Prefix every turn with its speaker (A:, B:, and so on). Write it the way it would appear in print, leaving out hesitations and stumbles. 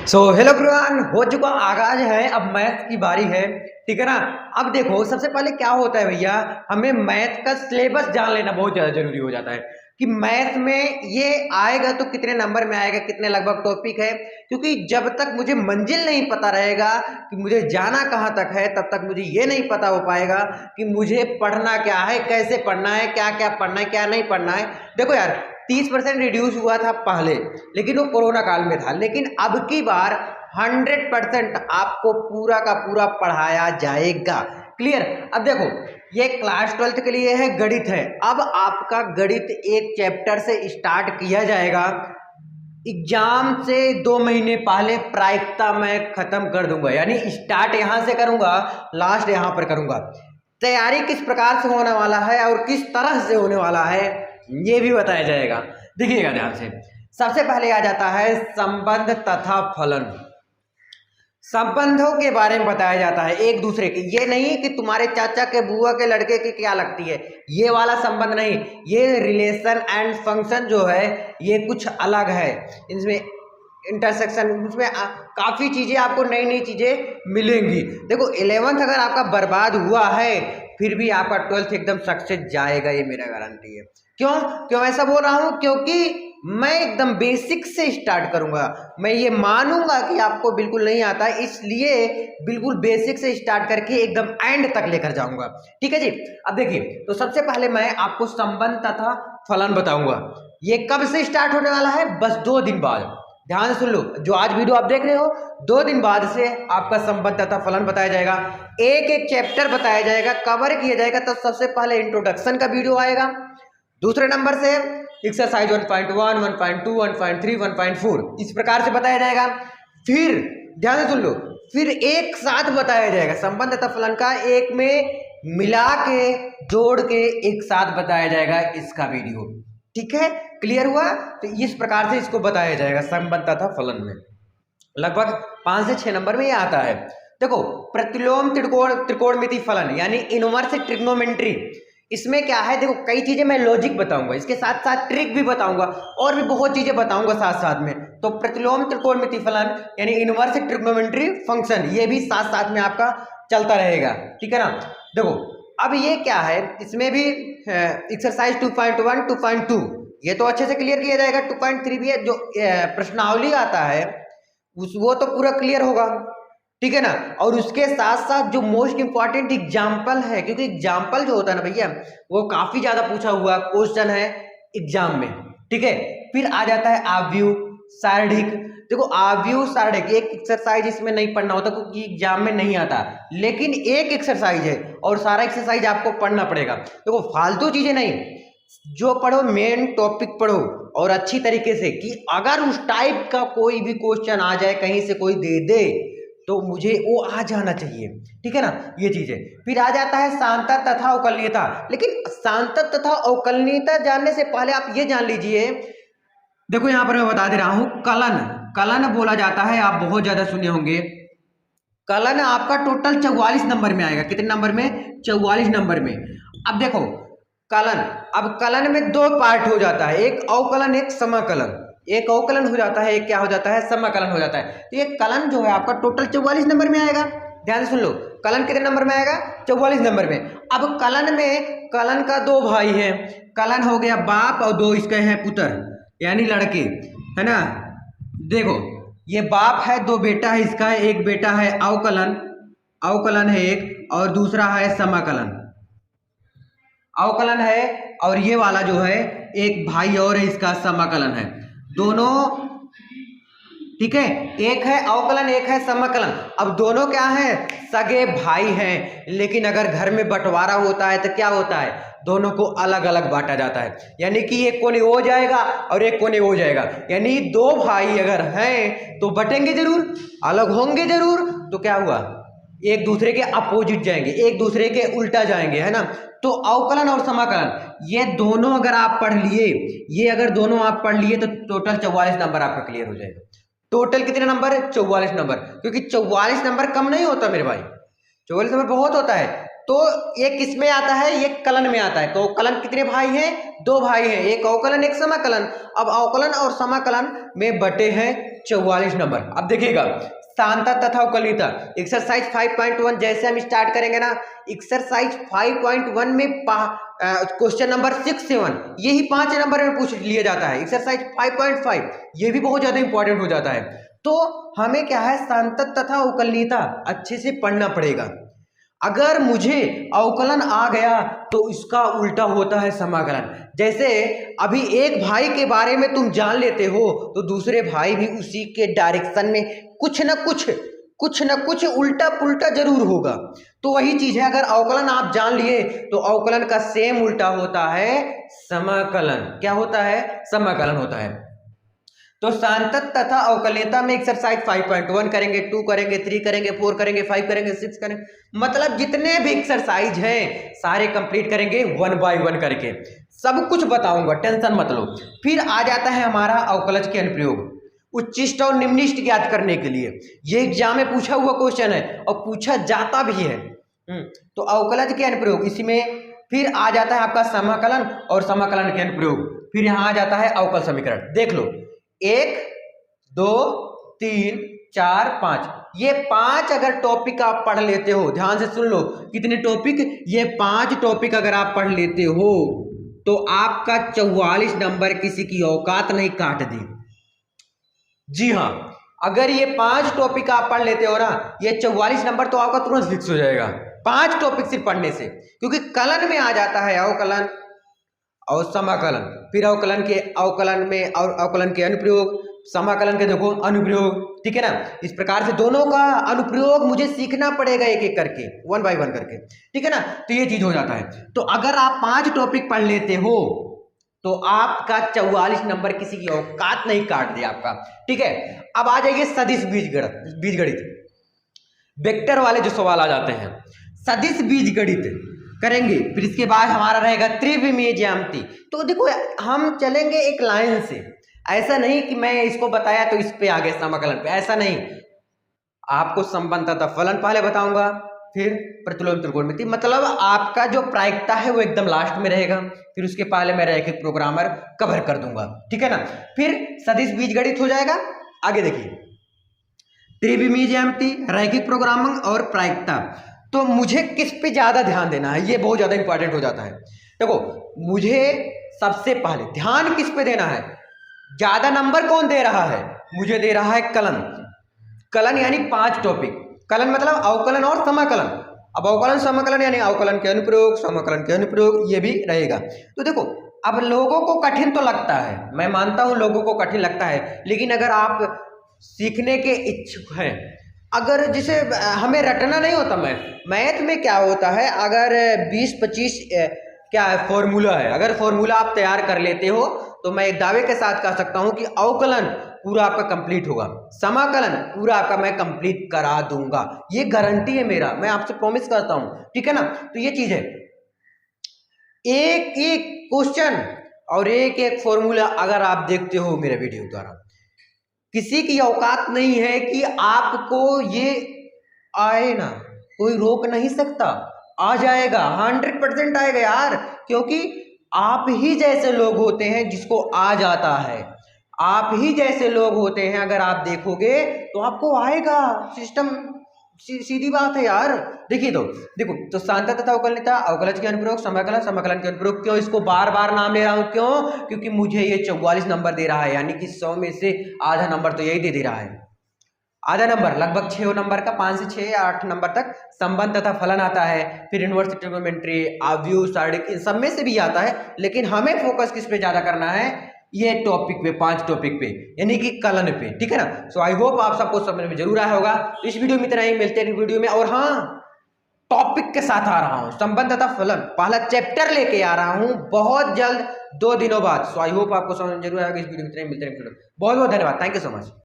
A: Hello everyone, हो चुका आगाज है। अब मैथ की बारी है, ठीक है ना। अब देखो, सबसे पहले क्या होता है भैया, हमें मैथ का सिलेबस जान लेना बहुत ज़्यादा जरूरी हो जाता है कि मैथ में ये आएगा तो कितने नंबर में आएगा, कितने लगभग टॉपिक है। क्योंकि जब तक मुझे मंजिल नहीं पता रहेगा कि मुझे जाना कहाँ तक है, तब तक मुझे ये नहीं पता हो पाएगा कि मुझे पढ़ना क्या है, कैसे पढ़ना है, क्या क्या पढ़ना है, क्या नहीं पढ़ना है। देखो यार, 30% रिड्यूस हुआ था पहले, लेकिन वो कोरोना काल में था। लेकिन अब की बार 100% आपको पूरा का पूरा पढ़ाया जाएगा। क्लियर। अब देखो, ये क्लास 12th के लिए है, गणित है। अब आपका गणित एक चैप्टर से स्टार्ट किया जाएगा। एग्जाम से 2 महीने पहले प्रायिकता मैं खत्म कर दूंगा, यानी स्टार्ट यहां से करूंगा, लास्ट यहां पर करूंगा। तैयारी किस प्रकार से होने वाला है और किस तरह से होने वाला है, ये भी बताया जाएगा। देखिएगा ध्यान से। सबसे पहले आ जाता है संबंध तथा फलन। संबंधों के बारे में बताया जाता है एक दूसरे के। ये नहीं कि तुम्हारे चाचा के बुआ के लड़के की क्या लगती है, ये वाला संबंध नहीं। ये रिलेशन एंड फंक्शन जो है ये कुछ अलग है। इसमें इंटरसेक्शन, उसमें काफ़ी चीज़ें आपको नई नई चीज़ें मिलेंगी। देखो, 11th अगर आपका बर्बाद हुआ है, फिर भी आपका 12th एकदम सक्सेस जाएगा, ये मेरा गारंटी है। क्यों क्यों ऐसा बोल रहा हूँ? क्योंकि मैं एकदम बेसिक से स्टार्ट करूंगा। मैं ये मानूंगा कि आपको बिल्कुल नहीं आता, इसलिए बिल्कुल बेसिक से स्टार्ट करके एकदम एंड तक लेकर जाऊंगा। ठीक है जी। अब देखिए, तो सबसे पहले मैं आपको संबंध तथा फलन बताऊंगा। ये कब से स्टार्ट होने वाला है? बस 2 दिन बाद। ध्यान से सुन लो, जो आज वीडियो आप देख रहे हो, 2 दिन बाद से आपका संबंध तथा फलन बताया जाएगा। एक एक चैप्टर बताया जाएगा, कवर किया जाएगा। तो सबसे पहले इंट्रोडक्शन का वीडियो आएगा, दूसरे नंबर से एक्सरसाइज 1.1, 1.2, 1.3, 1.4 इस प्रकार से बताया जाएगा। फिर ध्यान से सुन लो, फिर एक साथ बताया जाएगा संबंध तथा फलन का, एक में मिला के जोड़ के एक साथ बताया जाएगा इसका वीडियो। ठीक है, क्लियर हुआ? तो इस प्रकार से इसको बताया जाएगा संबंध तथा फलन में। लगभग 5 से 6 नंबर में ये आता है। देखो, प्रतिलोम त्रिकोणमिति फलन यानी इनवर्स ट्रिग्नोमेट्री, इसमें क्या है? देखो, कई चीजें मैं लॉजिक बताऊंगा, इसके साथ साथ ट्रिक भी बताऊंगा और भी बहुत चीजें बताऊंगा साथ साथ में। तो प्रतिलोम त्रिकोणमिति फलन यानी इनवर्स ट्रिग्नोमेट्री फंक्शन, ये भी साथ साथ में आपका चलता रहेगा। ठीक है ना। देखो, अब ये क्या है, इसमें भी एक्सरसाइज 2.1, 2.2 ये तो अच्छे से क्लियर किया जाएगा। 2.3 भी है, जो प्रश्नावली आता है वो तो पूरा क्लियर होगा। ठीक है ना। और उसके साथ साथ जो मोस्ट इंपॉर्टेंट एग्जाम्पल है, क्योंकि एग्जाम्पल जो होता है ना भैया, वो काफी ज्यादा पूछा हुआ क्वेश्चन है एग्जाम में। ठीक है। फिर आ जाता है आव्यूह सारणिक। देखो, आव्यूह सारणिक एक एक्सरसाइज इसमें नहीं पढ़ना होता क्योंकि एग्जाम में नहीं आता, लेकिन एक एक्सरसाइज है और सारा एक्सरसाइज आपको पढ़ना पड़ेगा। देखो, फालतू चीजें नहीं, जो पढ़ो मेन टॉपिक पढ़ो और अच्छी तरीके से, कि अगर उस टाइप का कोई भी क्वेश्चन आ जाए, कहीं से कोई दे दे, तो मुझे वो आ जाना चाहिए। ठीक है ना, ये चीज है। फिर आ जाता है सांतता तथा अवकलनीयता। लेकिन सांतता तथा अवकलनीयता जानने से पहले आप ये जान लीजिए, देखो यहां पर मैं बता दे रहा हूं, कलन कलन बोला जाता है, आप बहुत ज्यादा सुने होंगे। कलन आपका टोटल 44 नंबर में आएगा। कितने नंबर में? 44 नंबर में। अब देखो, कलन, अब कलन में 2 पार्ट हो जाता है, एक अवकलन एक समाकलन। एक अवकलन हो जाता है, एक क्या हो जाता है? समाकलन हो जाता है। तो ये कलन जो है आपका टोटल 44 नंबर में आएगा। ध्यान से सुन लो, कलन कितने नंबर में आएगा? 44 नंबर में। अब कलन में, कलन का 2 भाई हैं, कलन हो गया बाप और 2 इसके हैं पुत्र यानी लड़के, है ना। देखो, ये बाप है, 2 बेटा है इसका, एक बेटा है अवकलन, अवकलन है एक, और दूसरा है समाकलन। अवकलन है और ये वाला जो है एक भाई और है, इसका समाकलन है। दोनों, ठीक है, एक है अवकलन एक है समाकलन। अब दोनों क्या है? सगे भाई हैं, लेकिन अगर घर में बंटवारा होता है तो क्या होता है? दोनों को अलग अलग बांटा जाता है, यानी कि एक कोने हो जाएगा और एक कोने हो जाएगा। यानी 2 भाई अगर हैं तो बटेंगे जरूर, अलग होंगे जरूर। तो क्या हुआ? एक दूसरे के अपोजिट जाएंगे, एक दूसरे के उल्टा जाएंगे, है ना। तो अवकलन और समाकलन ये दोनों अगर आप पढ़ लिए, ये अगर दोनों आप पढ़ लिए, तो टोटल 44 नंबर आपका क्लियर हो जाएगा। टोटल कितने नंबर? 44 नंबर। क्योंकि 44 नंबर कम नहीं होता मेरे भाई, 44 नंबर बहुत होता है। तो ये किस में आता है, ये कलन में आता है। तो कलन कितने भाई हैं, 2 भाई हैं, एक अवकलन एक समाकलन। अब अवकलन और समाकलन में बटे हैं 44 नंबर। अब देखिएगा सांतत तथा अवकलनीयता एक्सरसाइज 5.1 जैसे हम स्टार्ट करेंगे ना, एक्सरसाइज 5.1 में क्वेश्चन नंबर 6 से 1 यही 5 नंबर में पूछ लिया जाता है। एक्सरसाइज 5.5 ये भी बहुत ज्यादा इंपॉर्टेंट हो जाता है। तो हमें क्या है, सांतत तथा अवकलनीयता अच्छे से पढ़ना पड़ेगा। अगर मुझे अवकलन आ गया तो इसका उल्टा होता है समाकलन। जैसे अभी एक भाई के बारे में तुम जान लेते हो तो दूसरे भाई भी उसी के डायरेक्शन में कुछ न कुछ उल्टा पुल्टा जरूर होगा। तो वही चीज है, अगर अवकलन आप जान लिए तो अवकलन का सेम उल्टा होता है समाकलन। क्या होता है, समाकलन होता है। तो सांतत तथा अवकलनीयता में एक्सरसाइज 5.1 करेंगे, 2 करेंगे, 3 करेंगे, 4 करेंगे, 5 करेंगे, 6 करेंगे, मतलब जितने भी एक्सरसाइज हैं सारे कंप्लीट करेंगे 1 बाय 1 करके। सब कुछ बताऊंगा, टेंशन मत लो। फिर आ जाता है हमारा अवकलज के अनुप्रयोग, उच्चिष्ट और निम्निष्ट ज्ञात करने के लिए। ये एग्जाम में पूछा हुआ क्वेश्चन है और पूछा जाता भी है। तो अवकलज के अनुप्रयोग, इसमें फिर आ जाता है आपका समाकलन और समाकलन के अनुप्रयोग। फिर यहाँ आ जाता है अवकल समीकरण। देख लो 1 2 3 4 5, ये 5 अगर टॉपिक आप पढ़ लेते हो, ध्यान से सुन लो कितने टॉपिक, ये 5 टॉपिक अगर आप पढ़ लेते हो तो आपका 44 नंबर किसी की औकात नहीं काट दी। जी हाँ, अगर ये 5 टॉपिक आप पढ़ लेते हो ना, ये 44 नंबर तो आपका तुरंत फिक्स हो जाएगा 5 टॉपिक सिर्फ पढ़ने से। क्योंकि कलन में आ जाता है अवकलन और समाकलन, फिर अवकलन में और अवकलन के अनुप्रयोग, समाकलन के देखो अनुप्रयोग, ठीक है ना। इस प्रकार से दोनों का अनुप्रयोग मुझे सीखना पड़ेगा एक एक करके, 1 बाय 1 करके, ठीक है ना। तो ये चीज हो जाता है। तो अगर आप 5 टॉपिक पढ़ लेते हो तो आपका 44 नंबर किसी की औकात नहीं काट दिया आपका, ठीक है। अब आ जाइए सदिश बीजगणित, वेक्टर वाले जो सवाल आ जाते हैं, सदिश बीजगणित करेंगे। फिर इसके बाद हमारा रहेगा त्रिविमीय ज्यामिति। तो देखो हम चलेंगे एक लाइन से, ऐसा नहीं कि मैं इसको बताया तो इस पे आ गए समाकलन पे, ऐसा नहीं। आपको संबंध तथा फलन पहले बताऊंगा, फिर प्रतिलोम त्रिकोणमिति, मतलब आपका जो प्रायिकता है वो एकदम लास्ट में रहेगा। फिर उसके पहले मैं रैखिक प्रोग्रामर कवर कर दूंगा, ठीक है ना। फिर सदिश बीजगणित हो जाएगा। आगे देखिए त्रिविमीय ज्यामिति, रैखिक प्रोग्रामिंग और प्रायिकता। तो मुझे किस पे ज्यादा ध्यान देना है, ये बहुत ज्यादा इंपॉर्टेंट हो जाता है। देखो मुझे सबसे पहले ध्यान किस पे देना है, ज्यादा नंबर कौन दे रहा है, मुझे दे रहा है कलन यानी 5 टॉपिक। कलन मतलब अवकलन और समाकलन। अब अवकलन समाकलन यानी अवकलन के अनुप्रयोग, समाकलन के अनुप्रयोग, ये भी रहेगा। तो देखो अब लोगों को कठिन तो लगता है, मैं मानता हूं लोगों को कठिन लगता है, लेकिन अगर आप सीखने के इच्छुक हैं, अगर जिसे हमें रटना नहीं होता, मैथ में क्या होता है, अगर 20-25 क्या है फॉर्मूला है, अगर फॉर्मूला आप तैयार कर लेते हो तो मैं एक दावे के साथ कह सकता हूं कि अवकलन पूरा आपका कंप्लीट होगा, समाकलन पूरा आपका मैं कंप्लीट करा दूंगा, ये गारंटी है मेरा, मैं आपसे प्रॉमिस करता हूं, ठीक है ना। तो ये चीज है, एक एक क्वेश्चन और एक एक फॉर्मूला अगर आप देखते हो मेरे वीडियो द्वारा, किसी की औकात नहीं है कि आपको ये आए ना, कोई रोक नहीं सकता, आ जाएगा 100% आएगा यार, क्योंकि आप ही जैसे लोग होते हैं जिसको आ जाता है, आप ही जैसे लोग होते हैं, अगर आप देखोगे तो आपको आएगा सिस्टम, सीधी बात है यार। देखिए तो देखो तो सांतत तथा अवकलनीयता, अवकलज के अनुप्रयोग, समाकलन, समाकलन के अनुप्रयोग। क्यों इसको बार बार नाम ले रहा हूं, क्यों, क्योंकि मुझे ये 44 नंबर दे रहा है, यानी कि 100 में से आधा नंबर तो यही दे रहा है, आधा नंबर लगभग 6 नंबर का, 5 से 6 या 8 नंबर तक संबंध तथा फलन आता है, फिर इनवर्स ट्रिग्नोमेट्री, आव्यूह, सारणिक, इन सब में से भी आता है, लेकिन हमें फोकस किस पे ज्यादा करना है, ये टॉपिक पे, 5 टॉपिक पे, यानी कि कलन पे, ठीक है ना। सो आई होप आप सबको समझ में जरूर आया होगा। इस वीडियो में इतना ही, मिलते हैं वीडियो में। और हाँ, टॉपिक के साथ आ रहा हूं, संबंध तथा फलन पहला चैप्टर लेके आ रहा हूं बहुत जल्द, 2 दिनों बाद। सो आई होप आपको समझ में जरूर आएगा। इस वीडियो में इतना ही, मिलते हैं, बहुत बहुत धन्यवाद, थैंक यू सो मच।